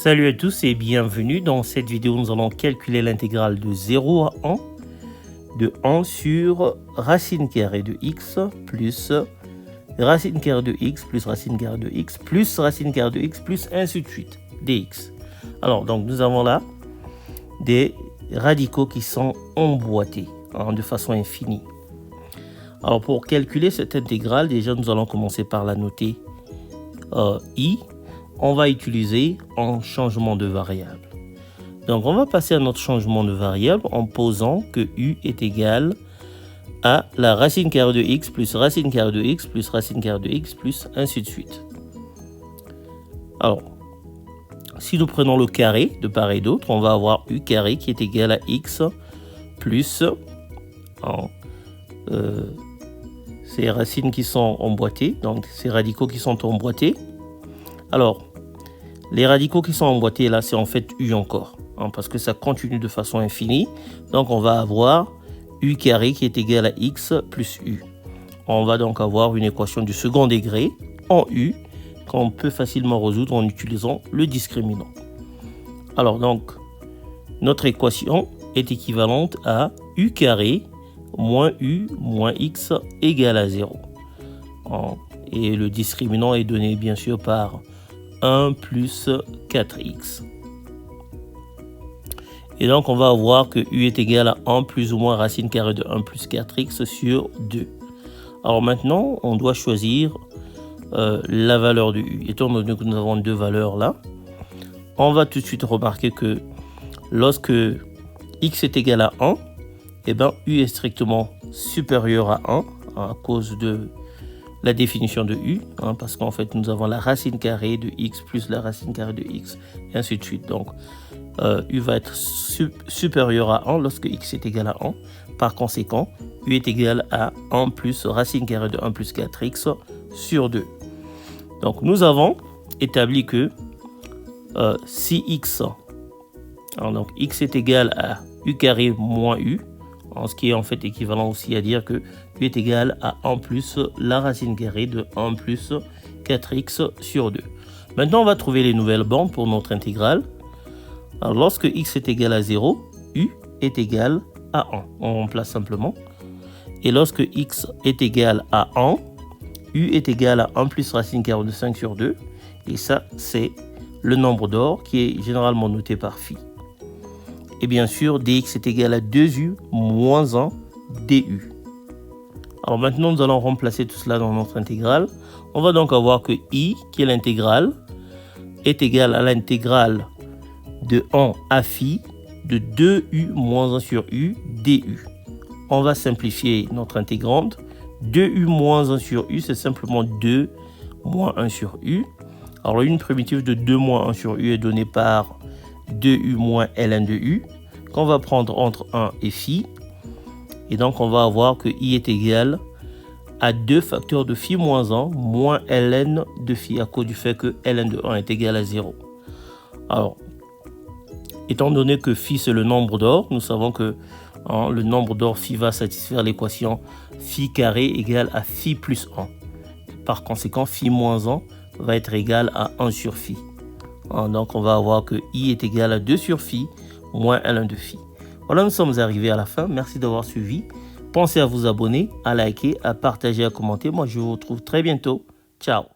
Salut à tous et bienvenue. Dans cette vidéo, nous allons calculer l'intégrale de 0 à 1 de 1 sur racine carrée de x plus racine carrée de x plus racine carrée de x plus racine carrée de x plus ainsi de suite, dx. Alors, donc nous avons là des radicaux qui sont emboîtés de façon infinie. Alors, pour calculer cette intégrale, déjà nous allons commencer par la noter i. On va utiliser un changement de variable. Donc, on va passer à notre changement de variable en posant que u est égal à la racine carrée de x plus racine carrée de x plus racine carrée de x plus ainsi de suite. Alors, si nous prenons le carré de part et d'autre, on va avoir u carré qui est égal à x plus ces racines qui sont emboîtées, donc ces radicaux qui sont emboîtés. Alors, les radicaux qui sont emboîtés là, c'est en fait u encore, parce que ça continue de façon infinie. Donc, on va avoir u carré qui est égal à x plus u. On va donc avoir une équation du second degré en u qu'on peut facilement résoudre en utilisant le discriminant. Alors, donc, notre équation est équivalente à u carré moins u moins x égale à 0. Et le discriminant est donné bien sûr par 1 plus 4x. Et donc, on va avoir que u est égal à 1 plus ou moins racine carrée de 1 plus 4x sur 2. Alors maintenant, on doit choisir la valeur de u. Étant donné que nous avons deux valeurs là, on va tout de suite remarquer que lorsque x est égal à 1, eh ben, u est strictement supérieur à 1 à cause de la définition de u, parce qu'en fait nous avons la racine carrée de x plus la racine carrée de x et ainsi de suite. Donc u va être supérieur à 1 lorsque x est égal à 1. Par conséquent, u est égal à 1 plus racine carrée de 1 plus 4x sur 2. Donc nous avons établi que si x, donc x est égal à u carré moins u, ce qui est en fait équivalent aussi à dire que u est égal à 1 plus la racine carrée de 1 plus 4x sur 2. Maintenant, on va trouver les nouvelles bornes pour notre intégrale. Alors, lorsque x est égal à 0, u est égal à 1. On remplace simplement. Et lorsque x est égal à 1, u est égal à 1 plus racine carrée de 5 sur 2. Et ça, c'est le nombre d'or qui est généralement noté par phi. Et bien sûr, dx est égal à 2u moins 1 du. Alors maintenant, nous allons remplacer tout cela dans notre intégrale. On va donc avoir que i, qui est l'intégrale, est égal à l'intégrale de 1 à phi de 2u moins 1 sur u du. On va simplifier notre intégrante. 2u moins 1 sur u, c'est simplement 2 moins 1 sur u. Alors une primitive de 2 moins 1 sur u est donnée par 2u moins ln de u, qu'on va prendre entre 1 et phi. Et donc, on va avoir que i est égal à 2 facteurs de phi moins 1 moins ln de phi à cause du fait que ln de 1 est égal à 0. Alors, étant donné que phi c'est le nombre d'or, nous savons que le nombre d'or phi va satisfaire l'équation phi carré égale à phi plus 1. Par conséquent, phi moins 1 va être égal à 1 sur phi. Donc, on va avoir que i est égal à 2 sur phi moins ln de phi. Voilà, nous sommes arrivés à la fin. Merci d'avoir suivi. Pensez à vous abonner, à liker, à partager, à commenter. Moi, je vous retrouve très bientôt. Ciao.